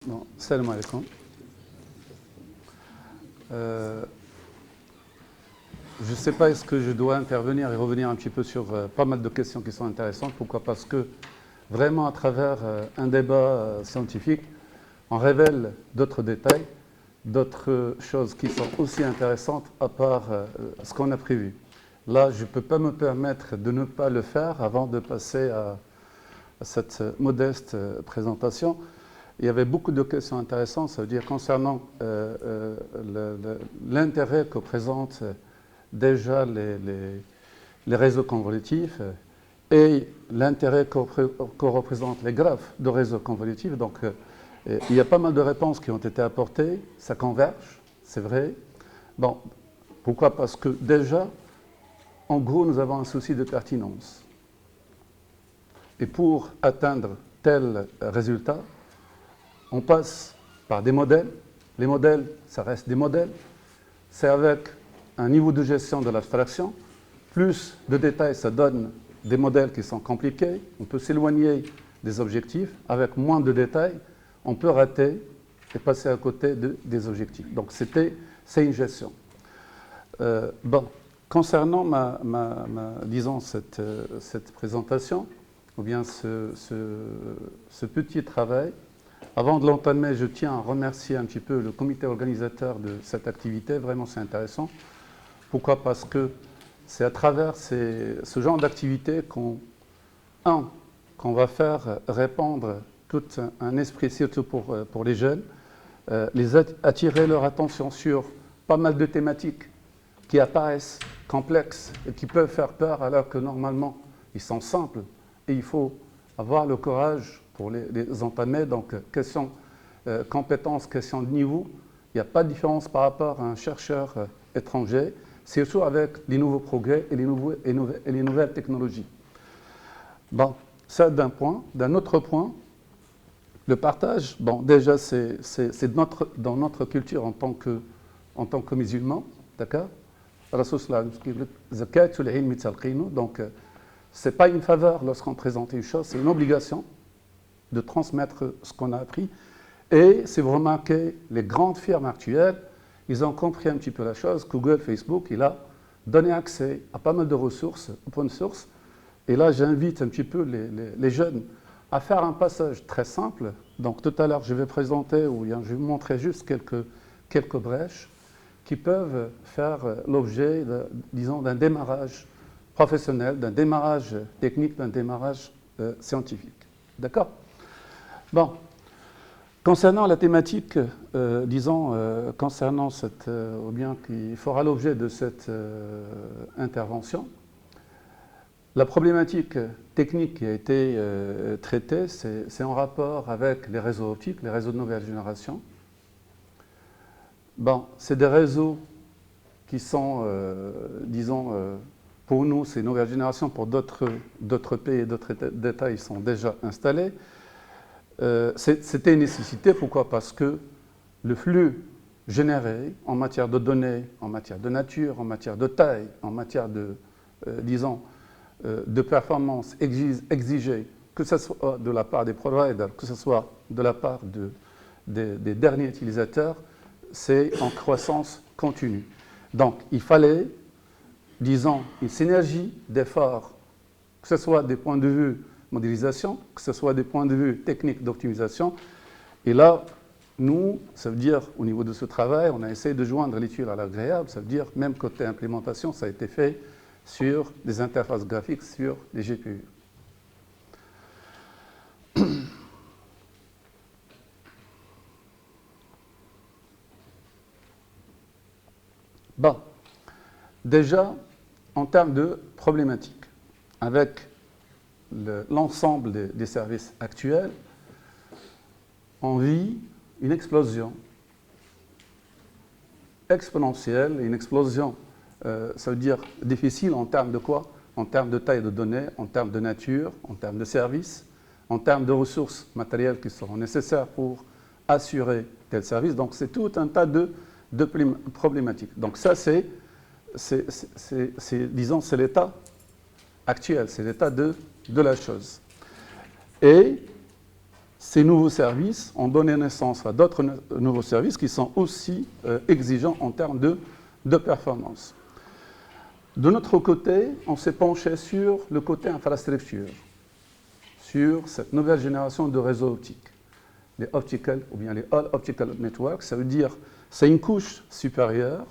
Bon, salam alaikum. Je ne sais pas, est-ce que je dois intervenir et revenir un petit peu sur pas mal de questions qui sont intéressantes. Pourquoi? Parce que vraiment, à travers un débat scientifique, on révèle d'autres détails, d'autres choses qui sont aussi intéressantes à part ce qu'on a prévu. Là, je ne peux pas me permettre de ne pas le faire avant de passer à cette modeste présentation. Il y avait beaucoup de questions intéressantes, ça veut dire concernant l'intérêt que présentent déjà les réseaux convolutifs et l'intérêt que représentent les graphes de réseaux convolutifs. Donc, il y a pas mal de réponses qui ont été apportées, ça converge, c'est vrai. Bon, pourquoi? Parce que déjà, en gros, nous avons un souci de pertinence. Et pour atteindre tel résultat, on passe par des modèles. Les modèles, ça reste des modèles. C'est avec un niveau de gestion de l'abstraction. Plus de détails, ça donne des modèles qui sont compliqués. On peut s'éloigner des objectifs. Avec moins de détails, on peut rater et passer à côté des objectifs. Donc, c'est une gestion. Bon, concernant disons, cette présentation, ou bien ce petit travail, avant de l'entamer, je tiens à remercier un petit peu le comité organisateur de cette activité. Vraiment, c'est intéressant. Pourquoi? Parce que c'est à travers ce genre d'activité qu'on va faire répandre tout un esprit, surtout pour les jeunes, attirer leur attention sur pas mal de thématiques qui apparaissent complexes et qui peuvent faire peur alors que normalement, ils sont simples et il faut avoir le courage pour les entamer. Donc, question compétences, question de niveau, il n'y a pas de différence par rapport à un chercheur étranger, surtout avec les nouveaux progrès et les nouvelles technologies. Bon, ça d'un point. D'un autre point, le partage, bon, déjà, c'est dans notre culture en tant que musulmans, d'accord? Donc, ce n'est pas une faveur lorsqu'on présente une chose, c'est une obligation de transmettre ce qu'on a appris. Et si vous remarquez, les grandes firmes actuelles, ils ont compris un petit peu la chose. Google, Facebook, il a donné accès à pas mal de ressources, open source. Et là, j'invite un petit peu les jeunes à faire un passage très simple. Donc tout à l'heure, je vais présenter, ou bien je vais vous montrer juste quelques brèches qui peuvent faire l'objet, disons, d'un démarrage professionnel, d'un démarrage technique, d'un démarrage scientifique. D'accord? Bon, concernant la thématique, disons, concernant ou bien qui fera l'objet de cette intervention, la problématique technique qui a été traitée, c'est en rapport avec les réseaux optiques, les réseaux de nouvelle génération. Bon, c'est des réseaux qui sont, disons, pour nous, c'est nouvelle génération, pour d'autres pays et d'autres États, ils sont déjà installés. C'était une nécessité, pourquoi? Parce que le flux généré en matière de données, en matière de nature, en matière de taille, en matière de, disons, de performance exigée, que ce soit de la part des providers, que ce soit de la part des derniers utilisateurs, c'est en croissance continue. Donc, il fallait, disons, une synergie d'efforts, que ce soit des points de vue modélisation, que ce soit des points de vue techniques d'optimisation. Et là, nous, ça veut dire, au niveau de ce travail, on a essayé de joindre l'utile à l'agréable, ça veut dire, même côté implémentation, ça a été fait sur des interfaces graphiques, sur des GPU. Bon, déjà, en termes de problématiques, avec l'ensemble des services actuels, on vit une explosion exponentielle, une explosion, ça veut dire difficile en termes de quoi? En termes de taille de données, en termes de nature, en termes de services, en termes de ressources matérielles qui seront nécessaires pour assurer tel service. Donc c'est tout un tas de problématiques. Donc ça, disons, c'est l'état actuel, c'est l'état de la chose. Et ces nouveaux services ont donné naissance à d'autres nouveaux services qui sont aussi exigeants en termes de performance. De notre côté, on s'est penché sur le côté infrastructure, sur cette nouvelle génération de réseaux optiques, les optical ou bien les all optical networks. Ça veut dire c'est une couche supérieure,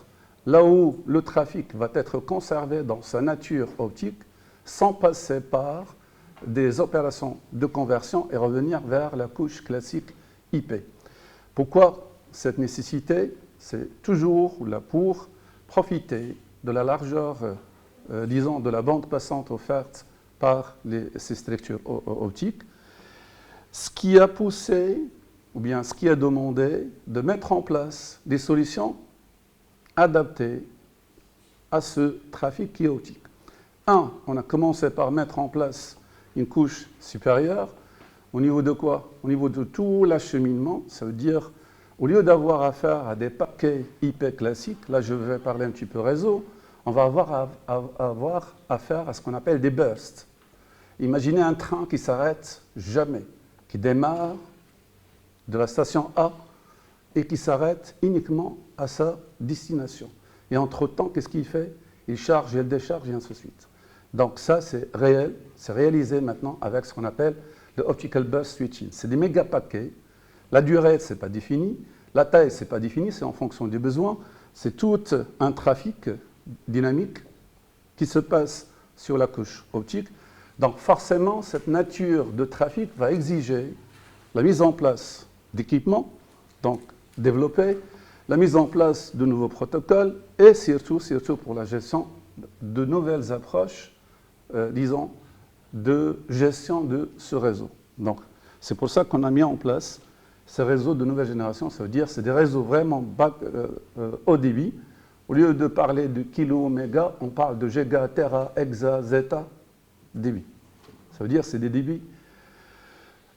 là où le trafic va être conservé dans sa nature optique, sans passer par des opérations de conversion et revenir vers la couche classique IP. Pourquoi cette nécessité? C'est toujours là pour profiter de la largeur, disons, de la bande passante offerte par ces structures optiques, ce qui a poussé, ou bien ce qui a demandé de mettre en place des solutions adaptées à ce trafic qui est optique. On a commencé par mettre en place une couche supérieure. Au niveau de quoi? Au niveau de tout l'acheminement. Ça veut dire, au lieu d'avoir affaire à des paquets IP classiques, là je vais parler un petit peu réseau, on va avoir affaire à ce qu'on appelle des bursts. Imaginez un train qui s'arrête jamais, qui démarre de la station A et qui s'arrête uniquement à sa destination. Et entre-temps, qu'est-ce qu'il fait? Il charge, il décharge et ainsi de suite. Donc ça, c'est réel, c'est réalisé maintenant avec ce qu'on appelle le Optical Burst Switching. C'est des méga paquets. La durée, ce n'est pas défini. La taille, ce n'est pas défini, c'est en fonction des besoins. C'est tout un trafic dynamique qui se passe sur la couche optique. Donc forcément, cette nature de trafic va exiger la mise en place d'équipements, donc développés, la mise en place de nouveaux protocoles et surtout pour la gestion de nouvelles approches, disons, de gestion de ce réseau. Donc, c'est pour ça qu'on a mis en place ces réseaux de nouvelle génération. Ça veut dire que c'est des réseaux vraiment haut débit. Au lieu de parler de kilo, méga, on parle de giga, tera, hexa, zeta, débit. Ça veut dire que c'est des débits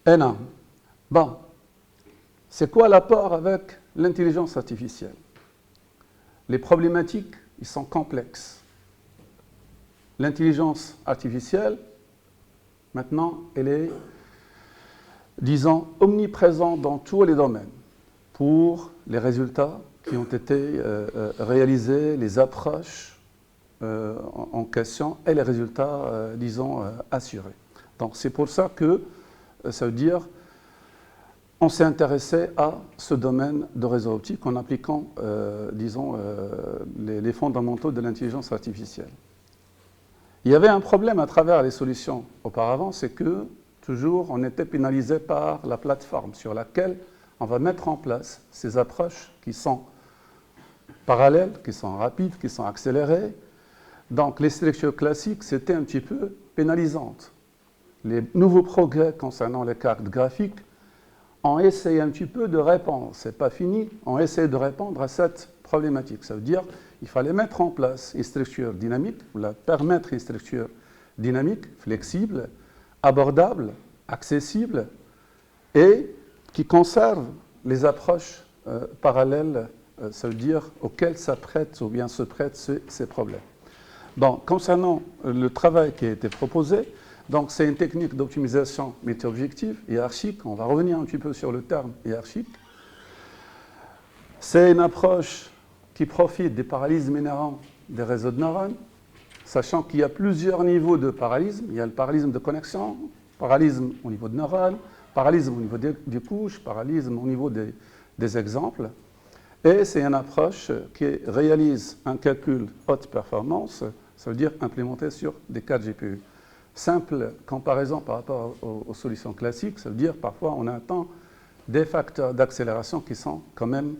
énormes. Bon, c'est quoi l'apport avec l'intelligence artificielle? Les problématiques, ils sont complexes. L'intelligence artificielle, maintenant, elle est, disons, omniprésente dans tous les domaines pour les résultats qui ont été réalisés, les approches en question et les résultats, disons, assurés. Donc, c'est pour ça que ça veut dire on s'est intéressé à ce domaine de réseau optique en appliquant, disons, les fondamentaux de l'intelligence artificielle. Il y avait un problème à travers les solutions auparavant, c'est que toujours on était pénalisé par la plateforme sur laquelle on va mettre en place ces approches qui sont parallèles, qui sont rapides, qui sont accélérées. Donc les structures classiques, c'était un petit peu pénalisante. Les nouveaux progrès concernant les cartes graphiques ont essayé un petit peu de répondre, c'est pas fini, ont essayé de répondre à cette problématique. Ça veut dire qu'il fallait mettre en place une structure dynamique, ou permettre une structure dynamique, flexible, abordable, accessible, et qui conserve les approches parallèles, ça veut dire auxquelles ça prête ou bien se prêtent ces problèmes. Bon, concernant le travail qui a été proposé, donc c'est une technique d'optimisation multi-objectif, hiérarchique. On va revenir un petit peu sur le terme hiérarchique. C'est une approche qui profite des parallélismes inhérents des réseaux de neurones, sachant qu'il y a plusieurs niveaux de parallélisme. Il y a le parallélisme de connexion, parallélisme au niveau de neurones, parallélisme au niveau des couches, parallélisme au niveau des exemples. Et c'est une approche qui réalise un calcul haute performance, ça veut dire implémenté sur des 4 GPU. Simple comparaison par rapport aux solutions classiques, ça veut dire parfois on atteint des facteurs d'accélération qui sont quand même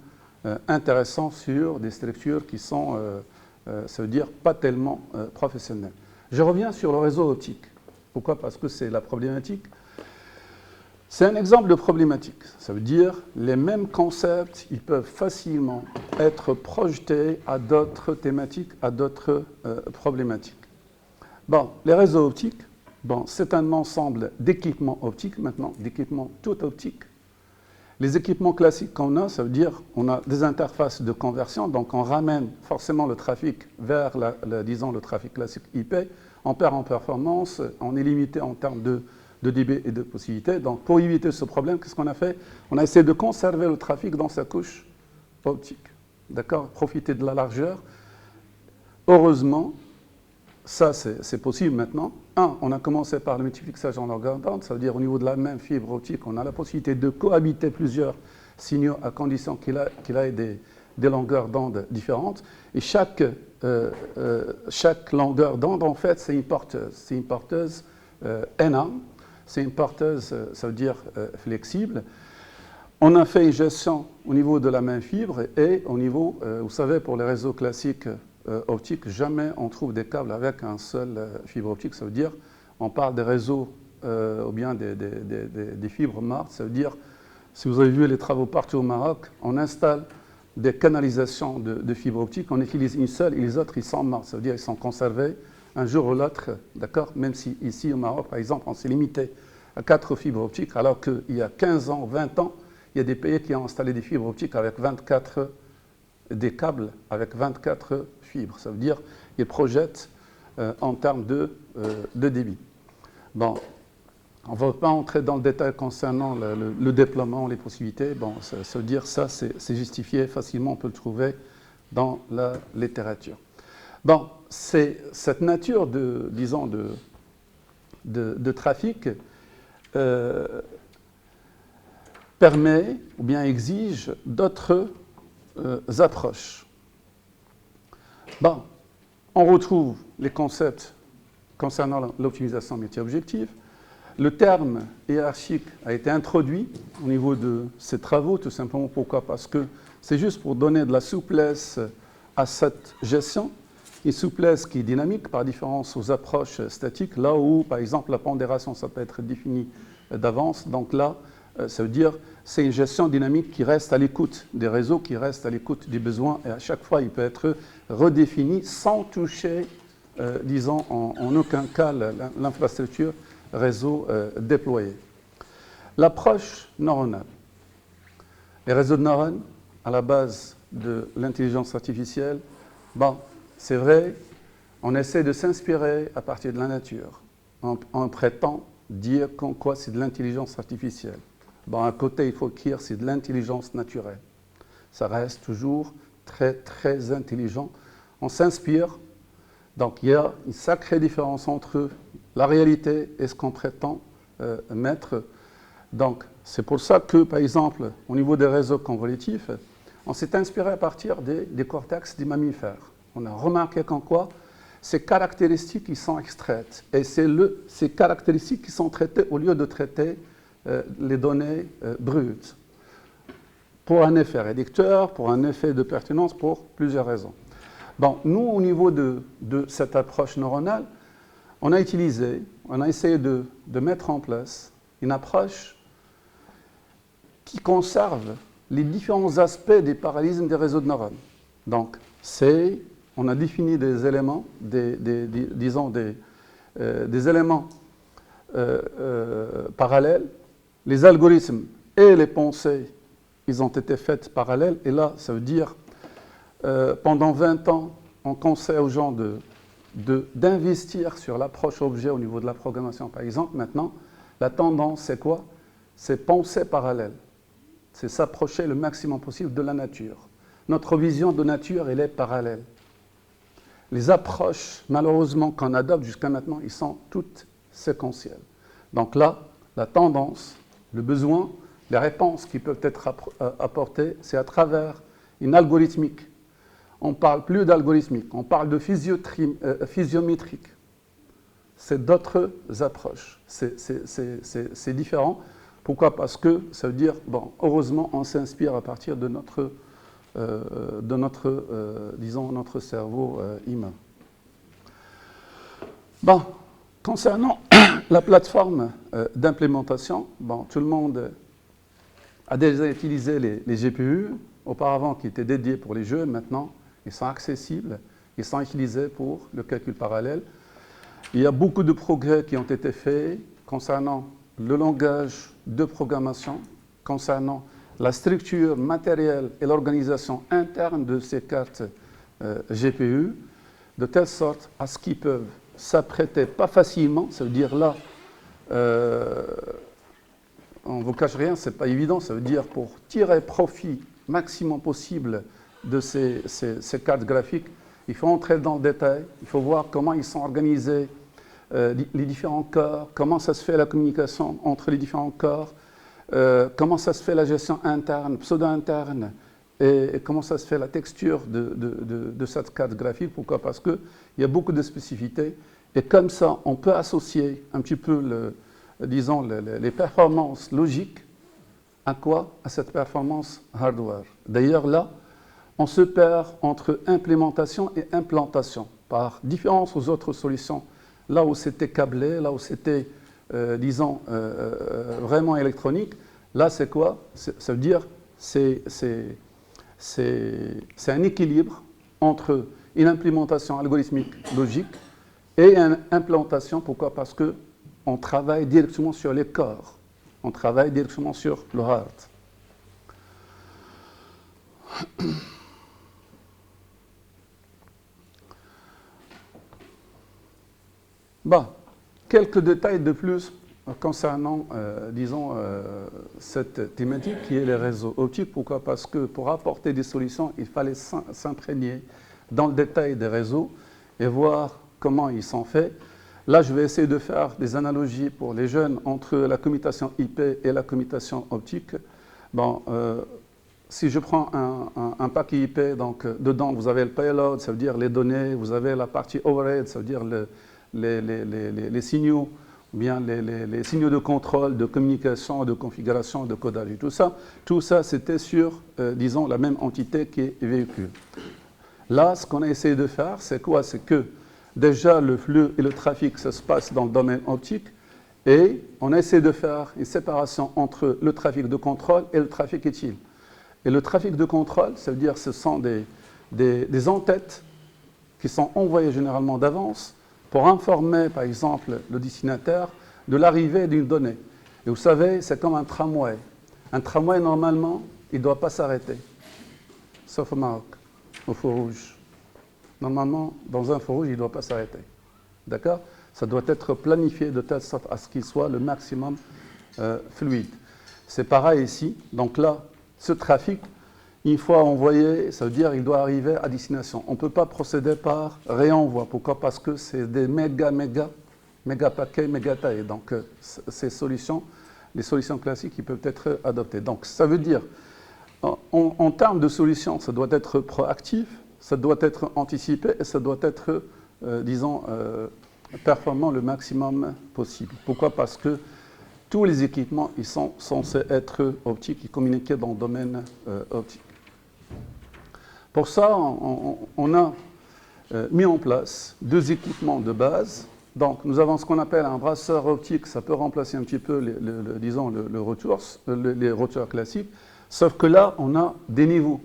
intéressants sur des structures qui sont, ça veut dire, pas tellement professionnelles. Je reviens sur le réseau optique. Pourquoi? Parce que c'est la problématique. C'est un exemple de problématique. Ça veut dire les mêmes concepts, ils peuvent facilement être projetés à d'autres thématiques, à d'autres problématiques. Bon, les réseaux optiques, bon, c'est un ensemble d'équipements optiques maintenant, d'équipements tout optiques. Les équipements classiques qu'on a, ça veut dire qu'on a des interfaces de conversion, donc on ramène forcément le trafic vers, disons, le trafic classique IP, on perd en performance, on est limité en termes de de débit et de possibilités. Donc, pour éviter ce problème, qu'est-ce qu'on a fait? On a essayé de conserver le trafic dans sa couche optique. D'accord? Profiter de la largeur. Heureusement, ça, c'est possible maintenant. On a commencé par le multiplexage en longueur d'onde, ça veut dire au niveau de la même fibre optique, on a la possibilité de cohabiter plusieurs signaux à condition qu'il ait des longueurs d'onde différentes. Et chaque longueur d'onde, en fait, c'est une porteuse. C'est une porteuse NA. C'est une porteuse, ça veut dire flexible. On a fait une gestion au niveau de la même fibre et au niveau, vous savez, pour les réseaux classiques optiques, jamais on trouve des câbles avec un seul fibre optique. Ça veut dire, on parle des réseaux ou bien des fibres MART. Ça veut dire, si vous avez vu les travaux partout au Maroc, on installe des canalisations de fibres optiques, on utilise une seule et les autres, ils sont MART. Ça veut dire qu'ils sont conservés un jour ou l'autre, d'accord? Même si ici au Maroc, par exemple, on s'est limité à 4 fibres optiques, alors qu'il y a 15 ans, 20 ans, il y a des pays qui ont installé des fibres optiques avec des câbles avec 24 fibres. Ça veut dire qu'ils projettent en termes de débit. Bon, on ne va pas entrer dans le détail concernant le déploiement, les possibilités. Bon, ça veut dire ça, c'est justifié facilement, on peut le trouver dans la littérature. Bon, c'est cette nature disons, de trafic permet ou bien exige d'autres approches. Bon, on retrouve les concepts concernant l'optimisation multi-objectif. Le terme hiérarchique a été introduit au niveau de ces travaux, tout simplement. Pourquoi? Parce que c'est juste pour donner de la souplesse à cette gestion, une souplesse qui est dynamique par différence aux approches statiques, là où, par exemple, la pondération, ça peut être défini d'avance. Donc là, ça veut dire c'est une gestion dynamique qui reste à l'écoute des réseaux, qui reste à l'écoute des besoins, et à chaque fois, il peut être redéfini sans toucher, disons, en aucun cas l'infrastructure réseau déployé. L'approche neuronale. Les réseaux de neurones, à la base de l'intelligence artificielle, bon, c'est vrai, on essaie de s'inspirer à partir de la nature. On prétend dire qu'en quoi c'est de l'intelligence artificielle. Bon, à côté, il faut dire c'est de l'intelligence naturelle. Ça reste toujours très, très intelligent. On s'inspire. Donc, il y a une sacrée différence entre la réalité et ce qu'on prétend mettre. Donc, c'est pour ça que, par exemple, au niveau des réseaux convolutifs, on s'est inspiré à partir des cortex des mammifères. On a remarqué qu'en quoi ces caractéristiques qui sont extraites. Et c'est ces caractéristiques qui sont traitées au lieu de traiter les données brutes. Pour un effet réducteur, pour un effet de pertinence, pour plusieurs raisons. Bon, nous, au niveau de cette approche neuronale, on a essayé de mettre en place une approche qui conserve les différents aspects des parallélismes des réseaux de neurones. Donc, on a défini des éléments, disons des éléments parallèles. Les algorithmes et les pensées, ils ont été faits parallèles. Et là, ça veut dire, pendant 20 ans, on conseille aux gens d'investir sur l'approche objet au niveau de la programmation, par exemple. Maintenant, la tendance, c'est quoi? C'est penser parallèle. C'est s'approcher le maximum possible de la nature. Notre vision de nature, elle est parallèle. Les approches, malheureusement, qu'on adopte jusqu'à maintenant, ils sont toutes séquentielles. Donc là, la tendance, le besoin, les réponses qui peuvent être apportées, c'est à travers une algorithmique. On ne parle plus d'algorithmique, on parle de physiométrique. C'est d'autres approches. C'est différent. Pourquoi? Parce que ça veut dire, bon, heureusement, on s'inspire à partir de notre disons, notre cerveau humain. Bon, concernant la plateforme d'implémentation, bon, tout le monde a déjà utilisé les GPU, auparavant qui étaient dédiés pour les jeux, maintenant ils sont accessibles, ils sont utilisés pour le calcul parallèle. Il y a beaucoup de progrès qui ont été faits concernant le langage de programmation, concernant la structure matérielle et l'organisation interne de ces cartes GPU, de telle sorte à ce qu'ils peuvent s'apprêter, pas facilement, ça veut dire là, on ne vous cache rien, ce n'est pas évident. Ça veut dire pour tirer profit maximum possible de ces cartes graphiques, il faut entrer dans le détail, il faut voir comment ils sont organisés, les différents corps, comment ça se fait la communication entre les différents corps, comment ça se fait la gestion interne, pseudo-interne, et comment ça se fait la texture de cette carte graphique. Pourquoi? Parce qu'il y a beaucoup de spécificités, et comme ça, on peut associer un petit peu, disons, les performances logiques à quoi? À cette performance hardware. D'ailleurs, là, on se perd entre implémentation et implantation, par différence aux autres solutions. Là où c'était câblé, là où c'était, disons, vraiment électronique, là, c'est quoi? Ça veut dire c'est un équilibre entre une implémentation algorithmique logique et une implantation. Pourquoi? Parce qu'on travaille directement sur les corps, on travaille directement sur le hard. Bon, quelques détails de plus concernant, disons, cette thématique qui est les réseaux optiques. Pourquoi? Parce que pour apporter des solutions, il fallait s'imprégner dans le détail des réseaux et voir comment ils sont faits. Là, je vais essayer de faire des analogies pour les jeunes entre la commutation IP et la commutation optique. Bon, si je prends un paquet IP, donc dedans, vous avez le payload, ça veut dire les données, vous avez la partie overhead, ça veut dire les signaux, ou bien les signaux de contrôle, de communication, de configuration, de codage. Et tout ça c'était sur, disons, la même entité qui est véhicule. Là, ce qu'on a essayé de faire, c'est quoi? C'est que déjà le flux et le trafic, ça se passe dans le domaine optique, et on a essayé de faire une séparation entre le trafic de contrôle et le trafic utile. Et le trafic de contrôle, ça veut dire que ce sont des en-têtes qui sont envoyées généralement d'avance pour informer, par exemple, le destinataire de l'arrivée d'une donnée. Et vous savez, c'est comme un tramway. Un tramway, normalement, il ne doit pas s'arrêter, sauf au Maroc, au feu rouge. Normalement, dans un feu rouge, il ne doit pas s'arrêter. D'accord? Ça doit être planifié de telle sorte à ce qu'il soit le maximum fluide. C'est pareil ici. Donc là, ce trafic, une fois envoyé, ça veut dire qu'il doit arriver à destination. On ne peut pas procéder par réenvoi. Pourquoi? Parce que c'est des méga paquets, méga tailles. Donc, ces solutions, les solutions classiques, ils peuvent être adoptées. Donc, ça veut dire, en termes de solutions, ça doit être proactif, ça doit être anticipé et ça doit être, disons, performant le maximum possible. Pourquoi? Parce que tous les équipements, ils sont censés être optiques et communiquer dans le domaine optique. Pour ça, on a mis en place deux équipements de base. Donc, nous avons ce qu'on appelle un brasseur optique. Ça peut remplacer un petit peu, disons, les routeurs classiques. Sauf que là, on a des niveaux.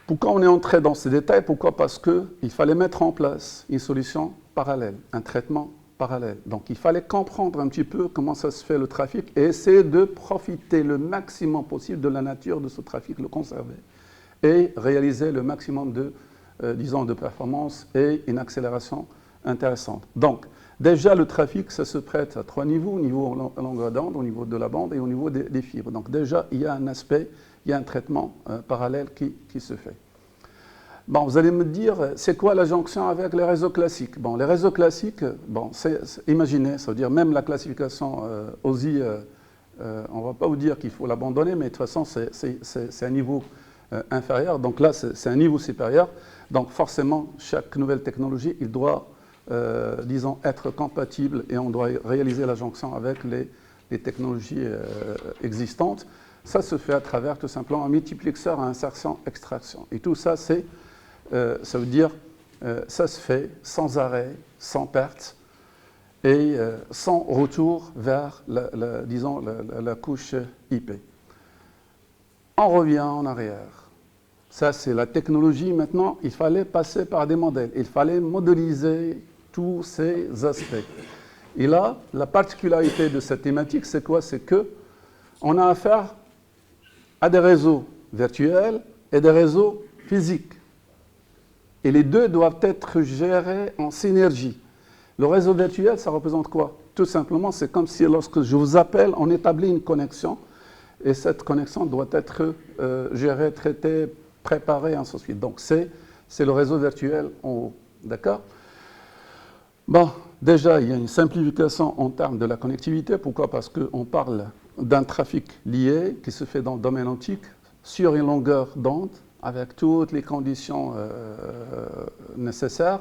Pourquoi on est entré dans ces détails? Pourquoi? Parce qu'il fallait mettre en place une solution parallèle, un traitement parallèle. Donc, il fallait comprendre un petit peu comment ça se fait le trafic et essayer de profiter le maximum possible de la nature de ce trafic, le conserver et réaliser le maximum de, disons, de performance et une accélération intéressante. Donc, déjà, le trafic, ça se prête à trois niveaux, au niveau longueur d'onde, au niveau de la bande et au niveau des fibres. Donc, déjà, il y a un aspect, il y a un traitement parallèle qui se fait. Bon, vous allez me dire, c'est quoi la jonction avec les réseaux classiques? Bon, les réseaux classiques, bon, imaginez, ça veut dire même la classification OSI, on ne va pas vous dire qu'il faut l'abandonner, mais de toute façon, c'est un niveau inférieur. Donc là, c'est un niveau supérieur. Donc forcément, chaque nouvelle technologie, il doit, disons, être compatible et on doit réaliser la jonction avec les technologies existantes. Ça se fait à travers tout simplement un multiplexeur à insertion-extraction. Et tout ça, ça veut dire ça se fait sans arrêt, sans perte et sans retour vers, disons, la couche IP. On revient en arrière. Ça, c'est la technologie. Maintenant, il fallait passer par des modèles. Il fallait modéliser tous ces aspects. Et là, la particularité de cette thématique, c'est quoi? C'est qu'on a affaire à des réseaux virtuels et des réseaux physiques. Et les deux doivent être gérés en synergie. Le réseau virtuel, ça représente quoi? Tout simplement, c'est comme si lorsque je vous appelle, on établit une connexion, et cette connexion doit être gérée, traitée, préparée, ainsi de suite. Donc, c'est le réseau virtuel en haut. D'accord? Bon, déjà, il y a une simplification en termes de la connectivité. Pourquoi? Parce qu'on parle d'un trafic lié qui se fait dans le domaine optique sur une longueur d'onde avec toutes les conditions nécessaires.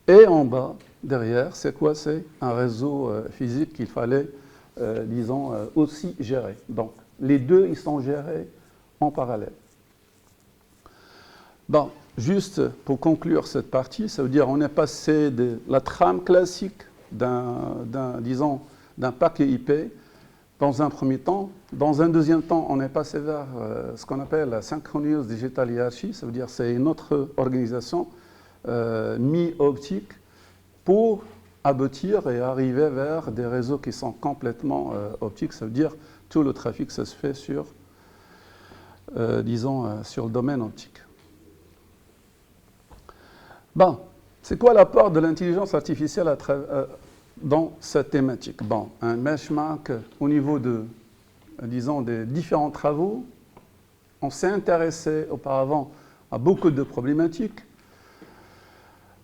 Et en bas, derrière, c'est quoi? C'est un réseau physique qu'il fallait, disons, aussi gérer. Donc, les deux, ils sont gérés en parallèle. Bon, juste pour conclure cette partie, ça veut dire qu'on est passé de la trame classique disons, d'un paquet IP dans un premier temps. Dans un deuxième temps, on est passé vers ce qu'on appelle la Synchronous Digital Hierarchy, ça veut dire que c'est une autre organisation mi-optique pour aboutir et arriver vers des réseaux qui sont complètement optiques, ça veut dire tout le trafic ça se fait sur, disons, sur le domaine optique. Bon, c'est quoi l'apport de l'intelligence artificielle dans cette thématique? Bon, un benchmark au niveau de, disons, des différents travaux. On s'est intéressé auparavant à beaucoup de problématiques.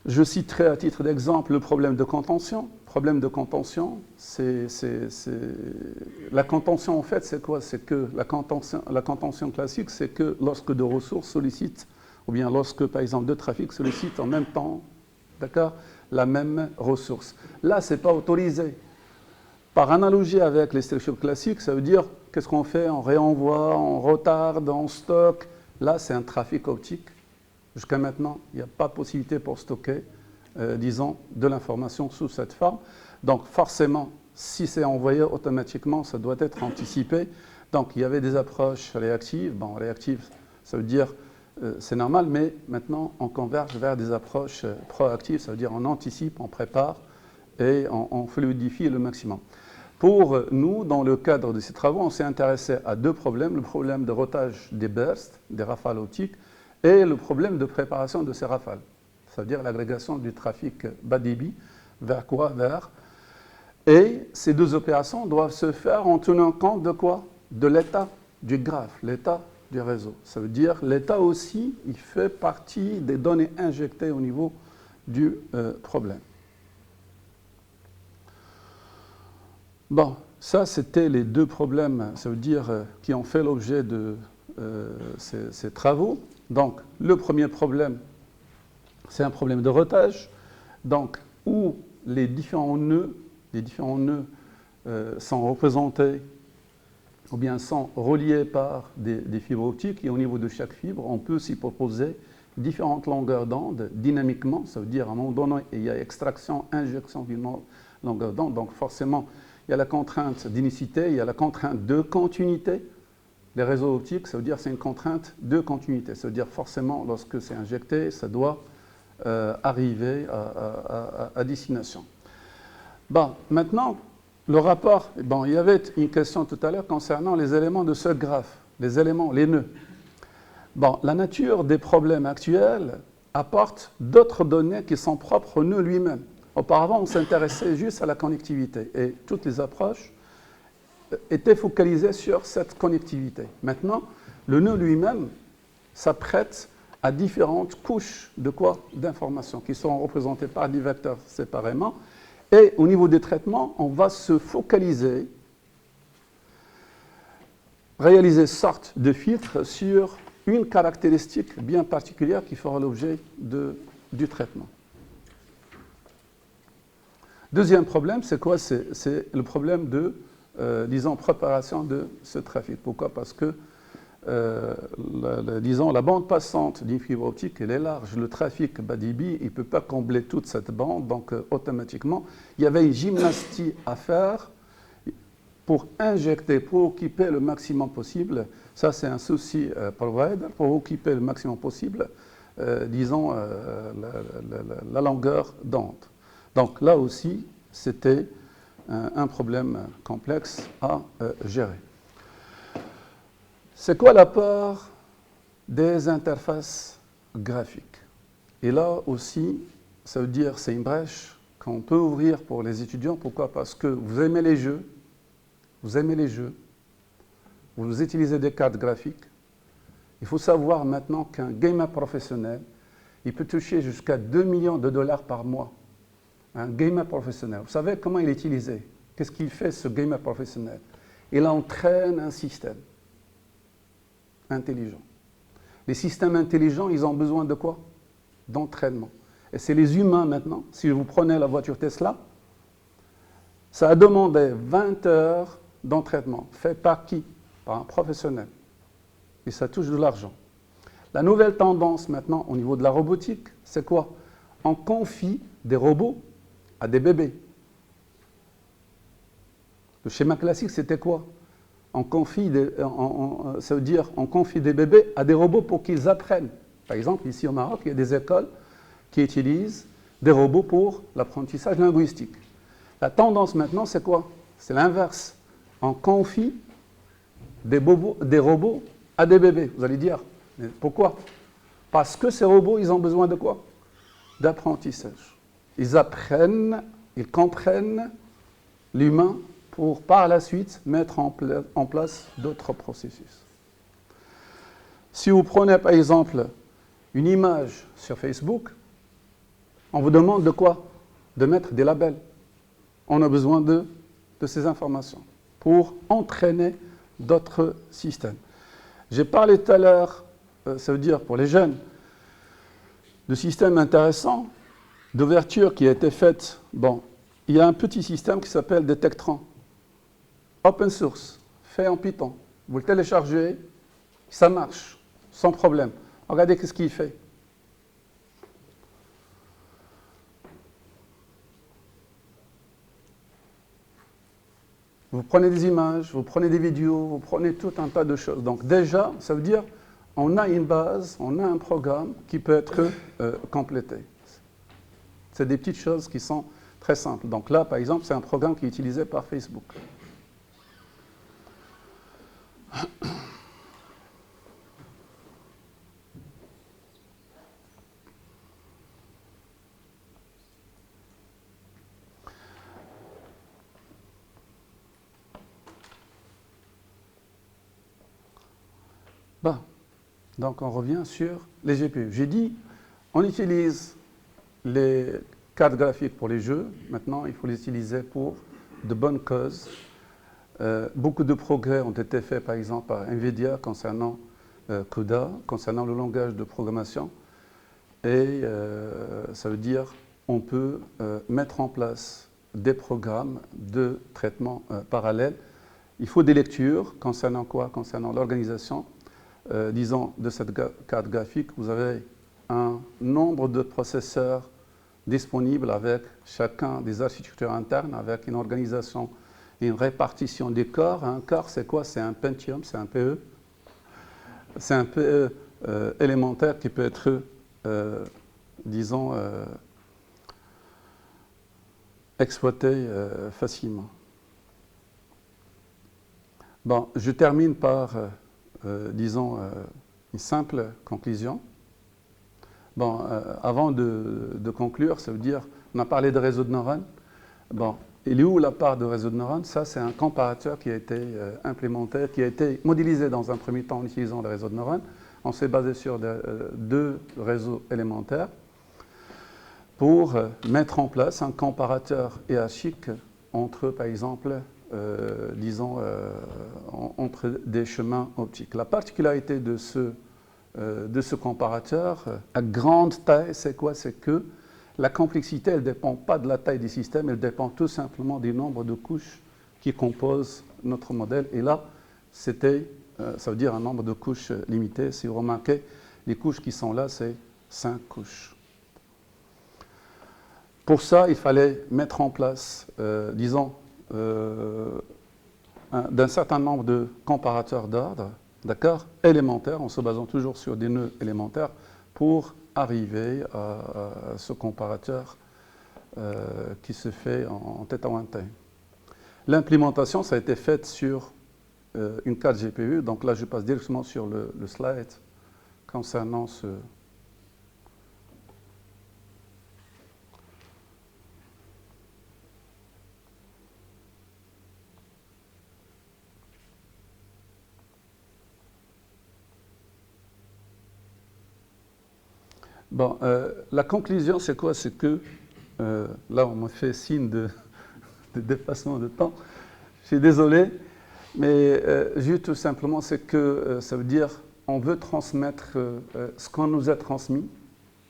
Je citerai à titre d'exemple le problème de contention. Problème de contention, la contention en fait, c'est quoi? C'est que la contention classique, c'est que lorsque deux ressources sollicitent, ou bien lorsque, par exemple, deux trafics sollicitent en même temps, d'accord, la même ressource. Là, ce n'est pas autorisé. Par analogie avec les structures classiques, ça veut dire, qu'est-ce qu'on fait? On réenvoie, on retarde, on stocke. Là, c'est un trafic optique. Jusqu'à maintenant, il n'y a pas de possibilité pour stocker, disons, de l'information sous cette forme. Donc, forcément, si c'est envoyé automatiquement, ça doit être anticipé. Donc, il y avait des approches réactives. Bon, réactives, ça veut dire, c'est normal, mais maintenant, on converge vers des approches proactives. Ça veut dire, on anticipe, on prépare et on fluidifie le maximum. Pour nous, dans le cadre de ces travaux, on s'est intéressé à deux problèmes. Le problème de routage des bursts, des rafales optiques, et le problème de préparation de ces rafales. Ça veut dire l'agrégation du trafic bas débit vers quoi? Vers. Et ces deux opérations doivent se faire en tenant compte de quoi? De l'état du graphe, l'état du réseau. Ça veut dire l'état aussi, il fait partie des données injectées au niveau du problème. Bon, ça c'était les deux problèmes, ça veut dire qui ont fait l'objet de ces travaux. Donc, le premier problème, c'est un problème de routage, donc où les différents nœuds sont représentés ou bien sont reliés par des fibres optiques, et au niveau de chaque fibre, on peut s'y proposer différentes longueurs d'onde dynamiquement, ça veut dire à un moment donné, il y a extraction, injection d'une longueur d'onde, donc forcément, il y a la contrainte d'unicité, il y a la contrainte de continuité. Les réseaux optiques, ça veut dire c'est une contrainte de continuité. Ça veut dire forcément, lorsque c'est injecté, ça doit arriver à destination. Bon, maintenant, le rapport, bon, il y avait une question tout à l'heure concernant les éléments de ce graphe, les éléments, les nœuds. Bon, la nature des problèmes actuels apporte d'autres données qui sont propres au nœud lui-même. Auparavant, on s'intéressait juste à la connectivité et toutes les approches était focalisé sur cette connectivité. Maintenant, le nœud lui-même s'apprête à différentes couches de quoi? D'informations qui sont représentées par des vecteurs séparément. Et au niveau des traitements, on va se focaliser, réaliser sorte de filtre sur une caractéristique bien particulière qui fera l'objet du traitement. Deuxième problème, c'est quoi? C'est le problème de disons, préparation de ce trafic. Pourquoi? Parce que, disons, la bande passante d'une fibre optique, elle est large. Le trafic bas débit, il ne peut pas combler toute cette bande, donc automatiquement, il y avait une gymnastie à faire pour injecter, pour occuper le maximum possible. Ça, c'est un souci provider, pour occuper le maximum possible, disons, la longueur d'onde. Donc là aussi, c'était un problème complexe à gérer. C'est quoi l'apport des interfaces graphiques? Et là aussi, ça veut dire c'est une brèche qu'on peut ouvrir pour les étudiants. Pourquoi? Parce que vous aimez les jeux, vous utilisez des cartes graphiques. Il faut savoir maintenant qu'un gamer professionnel, il peut toucher jusqu'à 2 millions de dollars par mois. Un gamer professionnel. Vous savez comment il est utilisé? Qu'est-ce qu'il fait, ce gamer professionnel? Il entraîne un système intelligent. Les systèmes intelligents, ils ont besoin de quoi? D'entraînement. Et c'est les humains maintenant. Si vous prenez la voiture Tesla, ça a demandé 20 heures d'entraînement. Fait par qui? Par un professionnel. Et ça touche de l'argent. La nouvelle tendance maintenant au niveau de la robotique, c'est quoi? On confie des robots à des bébés. Le schéma classique, c'était quoi? On confie ça veut dire on confie des bébés à des robots pour qu'ils apprennent. Par exemple, ici au Maroc, il y a des écoles qui utilisent des robots pour l'apprentissage linguistique. La tendance maintenant, c'est quoi? C'est l'inverse. On confie des robots à des bébés. Vous allez dire, mais pourquoi? Parce que ces robots, ils ont besoin de quoi? D'apprentissage. Ils apprennent, ils comprennent l'humain pour par la suite mettre en place d'autres processus. Si vous prenez par exemple une image sur Facebook, on vous demande de quoi? De mettre des labels. On a besoin de ces informations pour entraîner d'autres systèmes. J'ai parlé tout à l'heure, ça veut dire pour les jeunes, de systèmes intéressants, d'ouverture qui a été faite. Bon, il y a un petit système qui s'appelle Detectran, open source, fait en Python. Vous le téléchargez, ça marche, sans problème. Regardez ce qu'il fait. Vous prenez des images, vous prenez des vidéos, vous prenez tout un tas de choses. Donc déjà, ça veut dire on a une base, on a un programme qui peut être complété. C'est des petites choses qui sont très simples. Donc là, par exemple, c'est un programme qui est utilisé par Facebook. Bon. Donc on revient sur les GPU. J'ai dit, on utilise les cartes graphiques pour les jeux. Maintenant, il faut les utiliser pour de bonnes causes. Beaucoup de progrès ont été faits, par exemple, par NVIDIA concernant CUDA, concernant le langage de programmation. Et ça veut dire on peut mettre en place des programmes de traitement parallèle. Il faut des lectures concernant quoi? Concernant l'organisation. Disons, de cette carte graphique, vous avez un nombre de processeurs disponibles avec chacun des architectures internes, avec une organisation et une répartition des corps. Un corps, c'est quoi? C'est un Pentium, c'est un PE. C'est un PE élémentaire qui peut être, disons, exploité facilement. Bon, je termine par... disons, une simple conclusion. Bon, avant de conclure, ça veut dire, on a parlé de réseau de neurones. Bon, il est où la part de réseau de neurones? Ça, c'est un comparateur qui a été implémenté, qui a été modélisé dans un premier temps en utilisant le réseau de neurones. On s'est basé sur deux réseaux élémentaires pour mettre en place un comparateur hiérarchique entre, par exemple, disons, entre des chemins optiques. La particularité de ce comparateur à grande taille, c'est quoi? C'est que la complexité, elle ne dépend pas de la taille du système, elle dépend tout simplement du nombre de couches qui composent notre modèle. Et là, c'était, ça veut dire un nombre de couches limité. Si vous remarquez, les couches qui sont là, c'est 5 couches. Pour ça, il fallait mettre en place, disons, d'un certain nombre de comparateurs d'ordre, d'accord, élémentaires, en se basant toujours sur des nœuds élémentaires, pour arriver à ce comparateur qui se fait en tête à tête. L'implémentation, ça a été faite sur une carte GPU, donc là je passe directement sur le slide concernant ce... Bon, la conclusion, c'est quoi? C'est que, là, on m'a fait signe de dépassement de temps. Je suis désolé, mais juste tout simplement, c'est que ça veut dire on veut transmettre ce qu'on nous a transmis,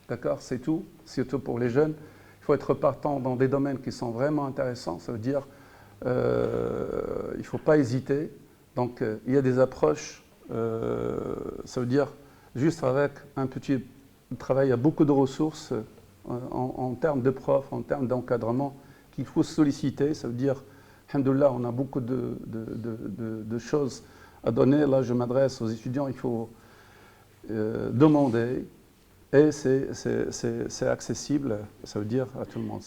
d'accord? C'est tout, surtout pour les jeunes. Il faut être partant dans des domaines qui sont vraiment intéressants. Ça veut dire il ne faut pas hésiter. Donc, il y a des approches, ça veut dire juste avec un petit travail, il y a beaucoup de ressources en termes de profs, en termes d'encadrement qu'il faut solliciter. Ça veut dire, alhamdoulilah, on a beaucoup de choses à donner. Là, je m'adresse aux étudiants, il faut demander et c'est accessible, ça veut dire à tout le monde.